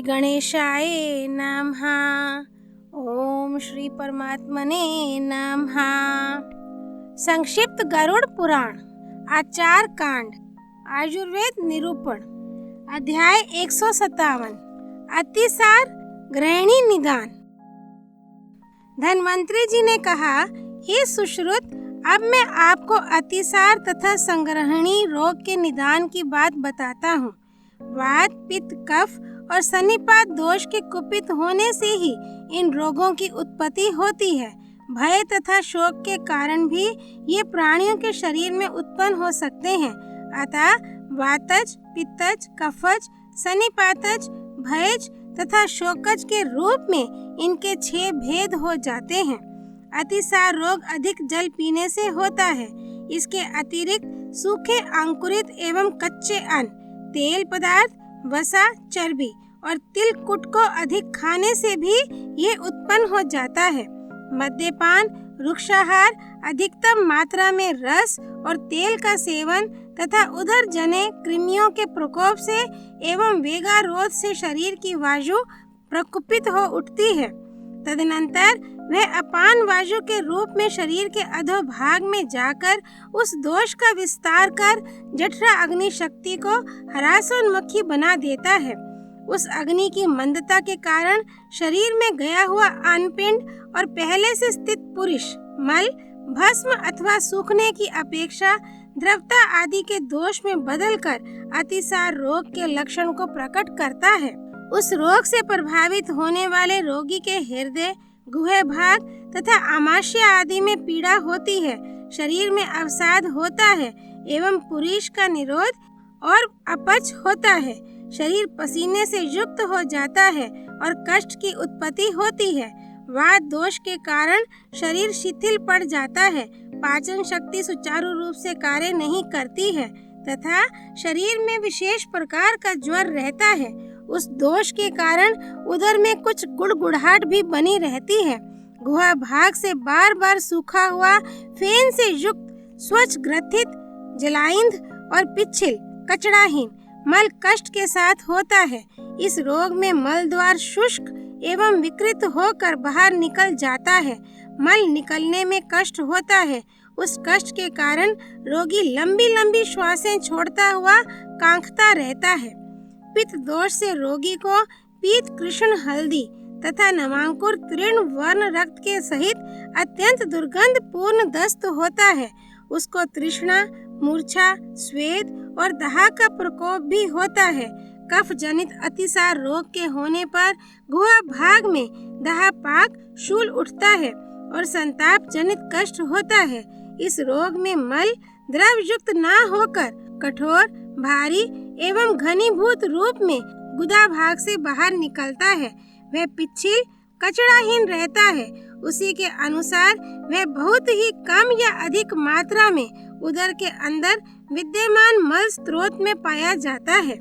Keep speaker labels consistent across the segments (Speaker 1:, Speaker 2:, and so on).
Speaker 1: गणेशाय नमः। ओम श्री परमात्मने नमः। संक्षिप्त गरुड़ पुराण आचार कांड आयुर्वेद निरूपण अध्याय 157 अतिसार गृहिणी निदान। धन्वंतरी जी ने कहा, हे सुश्रुत, अब मैं आपको अतिसार तथा संग्रहणी रोग के निदान की बात बताता हूँ। वात, पित्त, कफ और सन्निपात दोष के कुपित होने से ही इन रोगों की उत्पत्ति होती है। भय तथा शोक के कारण भी ये प्राणियों के शरीर में उत्पन्न हो सकते हैं। अतः वातज, पित्तज, कफज, सन्निपातज, भयज तथा शोकज के रूप में इनके 6 भेद हो जाते हैं। अतिसार रोग अधिक जल पीने से होता है। इसके अतिरिक्त सूखे, अंकुरित एवं कच्चे अन्न, तेल पदार्थ, वसा, चर्बी और तिल कुट को अधिक खाने से भी ये उत्पन्न हो जाता है। मद्यपान, वृक्षाहार, अधिकतम मात्रा में रस और तेल का सेवन तथा उदर जने कृमियों के प्रकोप से एवं वेगारोध से शरीर की वायु प्रकुपित हो उठती है। तदनंतर वह अपान वायु के रूप में शरीर के अधोभाग में जाकर उस दोष का विस्तार कर जठरा अग्नि शक्ति को हरासोन्मुखी बना देता है। उस अग्नि की मंदता के कारण शरीर में गया हुआ अन्नपिंड और पहले से स्थित पुरुष मल भस्म अथवा सूखने की अपेक्षा द्रवता आदि के दोष में बदलकर अतिसार रोग के लक्षण को प्रकट करता है। उस रोग से प्रभावित होने वाले रोगी के हृदय, गुहे भाग तथा आमाशय आदि में पीड़ा होती है। शरीर में अवसाद होता है एवं पुरुष का निरोध और अपच होता है। शरीर पसीने से युक्त हो जाता है और कष्ट की उत्पत्ति होती है। वात दोष के कारण शरीर शिथिल पड़ जाता है। पाचन शक्ति सुचारू रूप से कार्य नहीं करती है तथा शरीर में विशेष प्रकार का ज्वर रहता है। उस दोष के कारण उदर में कुछ गुड़गुड़ाहट भी बनी रहती है। गुहा भाग से बार बार सूखा हुआ फेन से युक्त स्वच्छ ग्रथित जलाइंध और पिच्छिल कचड़ाहीन मल कष्ट के साथ होता है। इस रोग में मल द्वार शुष्क एवं विकृत होकर बाहर निकल जाता है। मल निकलने में कष्ट होता है। उस कष्ट के कारण रोगी लंबी लंबी श्वासें छोड़ता हुआ कांखता रहता है। पित्त दोष से रोगी को पीत कृष्ण हल्दी तथा नवांकुर तृण वर्ण रक्त के सहित अत्यंत दुर्गंध पूर्ण दस्त होता है। उसको तृष्णा, मूर्छा, स्वेद और दाह का प्रकोप भी होता है। कफ जनित अतिसार रोग के होने पर गुहा भाग में दाह पाक शूल उठता है और संताप जनित कष्ट होता है। इस रोग में मल द्रव युक्त न होकर कठोर, भारी एवं घनीभूत रूप में गुदा भाग से बाहर निकलता है। वह पिच्छिल कचड़ाहीन रहता है। उसी के अनुसार वह बहुत ही कम या अधिक मात्रा में उदर के अंदर विद्यमान मल स्रोत में पाया जाता है।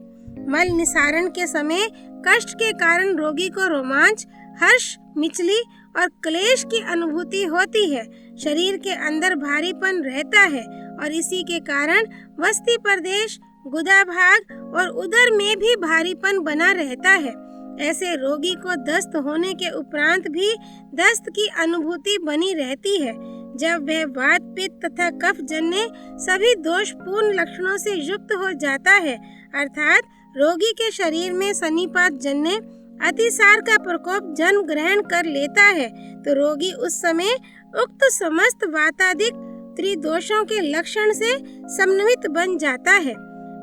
Speaker 1: मल निसारण के समय कष्ट के कारण रोगी को रोमांच, हर्ष, मिचली और क्लेश की अनुभूति होती है। शरीर के अंदर भारीपन रहता है और इसी के कारण वस्ती प्रदेश, गुदा भाग और उदर में भी भारीपन बना रहता है। ऐसे रोगी को दस्त होने के उपरांत भी दस्त की अनुभूति बनी रहती है। जब वह वात, पित्त तथा कफ जन्य सभी दोषपूर्ण लक्षणों से युक्त हो जाता है, अर्थात रोगी के शरीर में सन्निपात जन्य अतिसार का प्रकोप जन्म ग्रहण कर लेता है, तो रोगी उस समय उक्त समस्त वातादिक त्रिदोषों के लक्षण से समन्वित बन जाता है।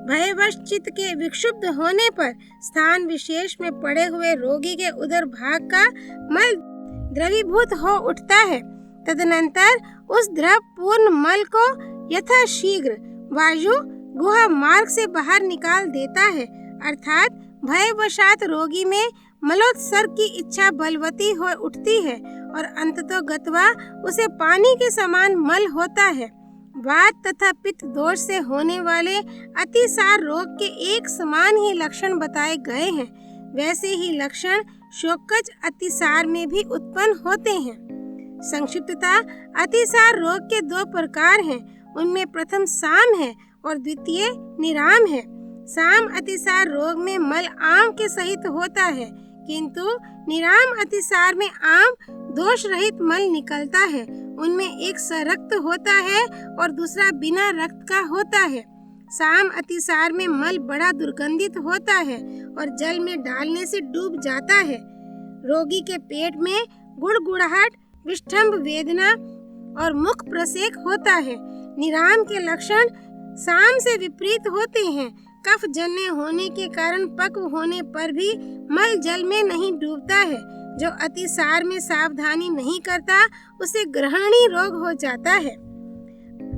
Speaker 1: भयवश चित्त के विक्षुब्ध होने पर स्थान विशेष में पड़े हुए रोगी के उदर भाग का मल द्रवीभूत हो उठता है। तदनंतर उस द्रव पूर्ण मल को यथाशीघ्र वायु गुहा मार्ग से बाहर निकाल देता है, अर्थात भयवशात रोगी में मलोत्सर्ग की इच्छा बलवती हो उठती है और अंततोगत्वा उसे पानी के समान मल होता है। वात तथा पित्त दोष से होने वाले अतिसार रोग के एक समान ही लक्षण बताए गए हैं। वैसे ही लक्षण शोकज अतिसार में भी उत्पन्न होते हैं। संक्षिप्तता, अतिसार रोग के 2 प्रकार हैं। उनमें प्रथम साम है और द्वितीय निराम है। साम अतिसार रोग में मल आम के सहित होता है, किंतु निराम अतिसार में आम दोष रहित मल निकलता है। उनमें एक सरक्त होता है और दूसरा बिना रक्त का होता है। साम अतिसार में मल बड़ा दुर्गंधित होता है और जल में डालने से डूब जाता है। रोगी के पेट में गुड़गुड़ाहट, विष्ठम्भ वेदना और मुख प्रसेक होता है। निराम के लक्षण साम से विपरीत होते हैं। कफ जन्य होने के कारण पक्व होने पर भी मल जल में नहीं डूबता है। जो अतिसार में सावधानी नहीं करता उसे ग्रहणी रोग हो जाता है।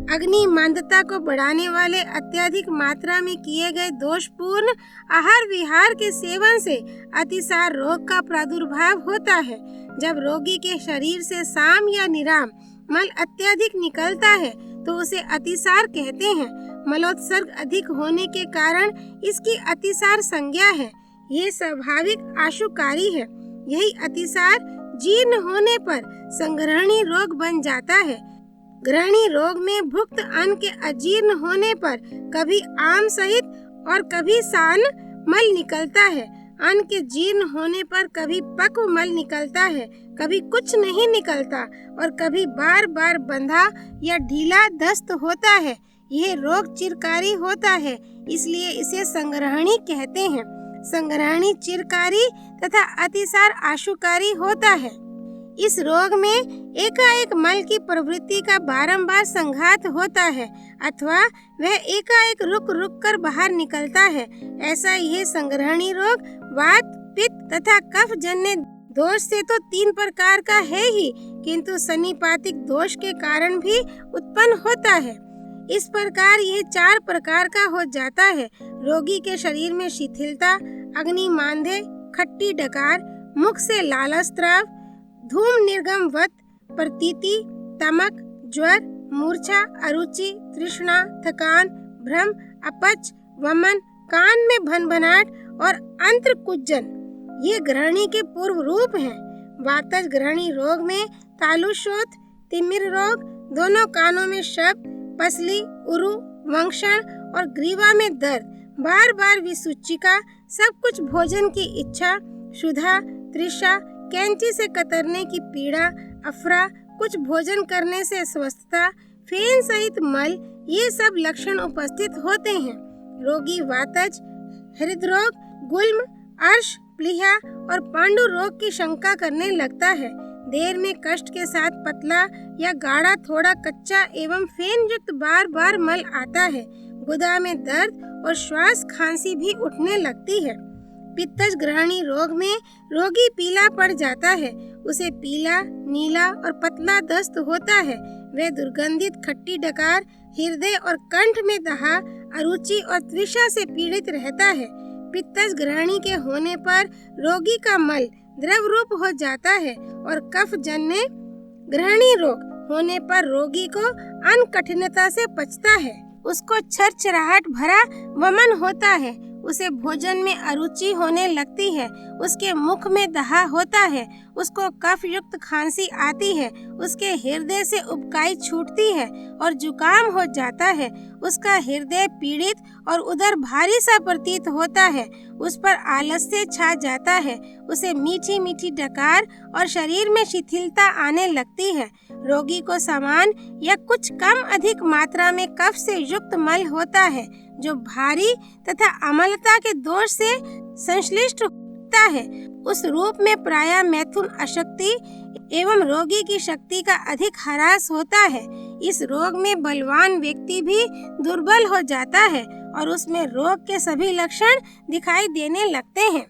Speaker 1: अग्नि मंदता को बढ़ाने वाले अत्यधिक मात्रा में किए गए दोषपूर्ण आहार विहार के सेवन से अतिसार रोग का प्रादुर्भाव होता है। जब रोगी के शरीर से साम या निराम मल अत्यधिक निकलता है तो उसे अतिसार कहते हैं। मलोत्सर्ग अधिक होने के कारण इसकी अतिसार संज्ञा है। ये स्वाभाविक आशुकारी है। यही अतिसार जीर्ण होने पर संग्रहणी रोग बन जाता है। ग्रहणी रोग में भुक्त अन्न के अजीर्ण होने पर कभी आम सहित और कभी सान मल निकलता है। अन्न के जीर्ण होने पर कभी पक्व मल निकलता है, कभी कुछ नहीं निकलता और कभी बार बार बंधा या ढीला दस्त होता है। यह रोग चिरकारी होता है, इसलिए इसे संग्रहणी कहते हैं। संग्रहणी चिरकारी तथा अतिसार आशुकारी होता है। इस रोग में एकाएक मल की प्रवृत्ति का बारंबार संघात होता है अथवा वह एकाएक रुक रुक कर बाहर निकलता है। ऐसा यह संग्रहणी रोग वात, पित्त तथा कफ जन्य दोष से तो 3 प्रकार का है ही, किंतु सन्निपातिक दोष के कारण भी उत्पन्न होता है। इस प्रकार यह 4 प्रकार का हो जाता है। रोगी के शरीर में शिथिलता, अग्नि मांदे, खट्टी डकार, मुख से लालस्त्राव, धूम निर्गमवत प्रतीति, तमक, ज्वर, मूर्छा, अरुचि, तृष्णा, थकान, भ्रम, अपच, वमन, कान में भनभनाट और अंत्र कुज्जन ये ग्रहणी के पूर्व रूप हैं। वातज ग्रहणी रोग में तालुशोथ, तिमिर रोग, दोनों कानों में शब्द, पसली, उरु, वंक्षण और ग्रीवा में दर्द, बार बार विसूचिका, सब कुछ भोजन की इच्छा, क्षुधा, तृषा, कैंची से कतरने की पीड़ा, अफरा, कुछ भोजन करने से अस्वस्थता, फेन सहित मल, ये सब लक्षण उपस्थित होते हैं। रोगी वातज, हृदरोग, गुल्म, अर्श, प्लीहा और पांडु रोग की शंका करने लगता है। देर में कष्ट के साथ पतला या गाढ़ा थोड़ा कच्चा एवं फेन युक्त बार बार मल आता है। गुदा में दर्द और श्वास खांसी भी उठने लगती है। पित्तज ग्रहणी रोग में रोगी पीला पड़ जाता है। उसे पीला, नीला और पतला दस्त होता है। वह दुर्गंधित खट्टी डकार, हृदय और कंठ में दहा, अरुचि और तृषा से पीड़ित रहता है। पित्तज ग्रहणी के होने पर रोगी का मल द्रव रूप हो जाता है और कफ जन्य ग्रहणी रोग होने पर रोगी को अन्न कठिनता से पचता है। उसको छरछराहट भरा वमन होता है। उसे भोजन में अरुचि होने लगती है। उसके मुख में दहा होता है। उसको कफ युक्त खांसी आती है। उसके हृदय से उबकाई छूटती है और जुकाम हो जाता है। उसका हृदय पीड़ित और उदर भारी सा प्रतीत होता है। उस पर आलस्य छा जाता है। उसे मीठी मीठी डकार और शरीर में शिथिलता आने लगती है। रोगी को समान या कुछ कम अधिक मात्रा में कफ से युक्त मल होता है, जो भारी तथा अमलता के दोष से संश्लिष्ट होता है। उस रूप में प्रायः मैथुन अशक्ति एवं रोगी की शक्ति का अधिक ह्रास होता है। इस रोग में बलवान व्यक्ति भी दुर्बल हो जाता है और उसमें रोग के सभी लक्षण दिखाई देने लगते हैं।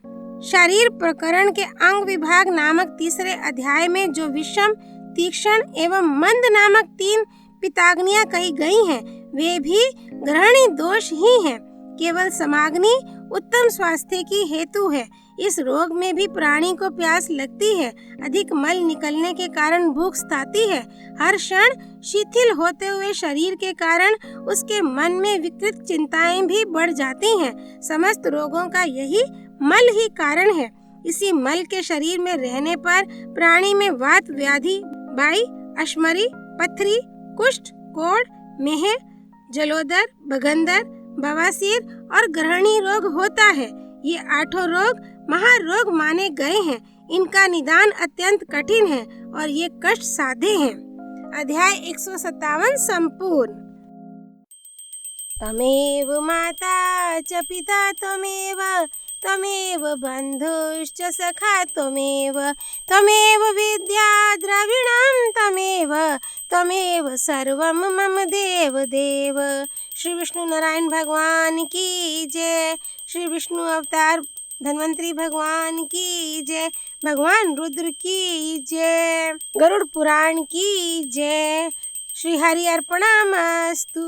Speaker 1: शरीर प्रकरण के अंग विभाग नामक 3 अध्याय में जो विषम, तीक्ष्ण एवं मंद नामक 3 पिताग्नियां कही गई हैं, वे भी ग्रहणी दोष ही हैं। केवल समाग्नि उत्तम स्वास्थ्य की हेतु है। इस रोग में भी प्राणी को प्यास लगती है। अधिक मल निकलने के कारण भूख सताती है। हर क्षण शिथिल होते हुए शरीर के कारण उसके मन में विकृत चिंताएं भी बढ़ जाती हैं। समस्त रोगों का यही मल ही कारण है। इसी मल के शरीर में रहने पर प्राणी में वात व्याधि, बाई, अश्मरी, पथरी, कुष्ठ, कोढ़, मेह, जलोदर, बगंदर, बवासीर और ग्रहणी रोग होता है। ये 8 रोग महारोग माने गए हैं। इनका निदान अत्यंत कठिन है और ये कष्ट साध्य हैं। अध्याय 157 संपूर्ण। तमेव माता च पिता त्वमेव, त्वमेव बन्धुश्च सखा त्वमेव, त्वमेव विद्या द्रविणं त्वमेव, त्वमेव सर्वं मम देव देव। श्री विष्णु नारायण भगवान की जय। श्री विष्णु अवतार धन्वंतरी भगवान की जय। भगवान रुद्र की जय। गरुड़ पुराण की जय। श्री हरि अर्पणमस्तु।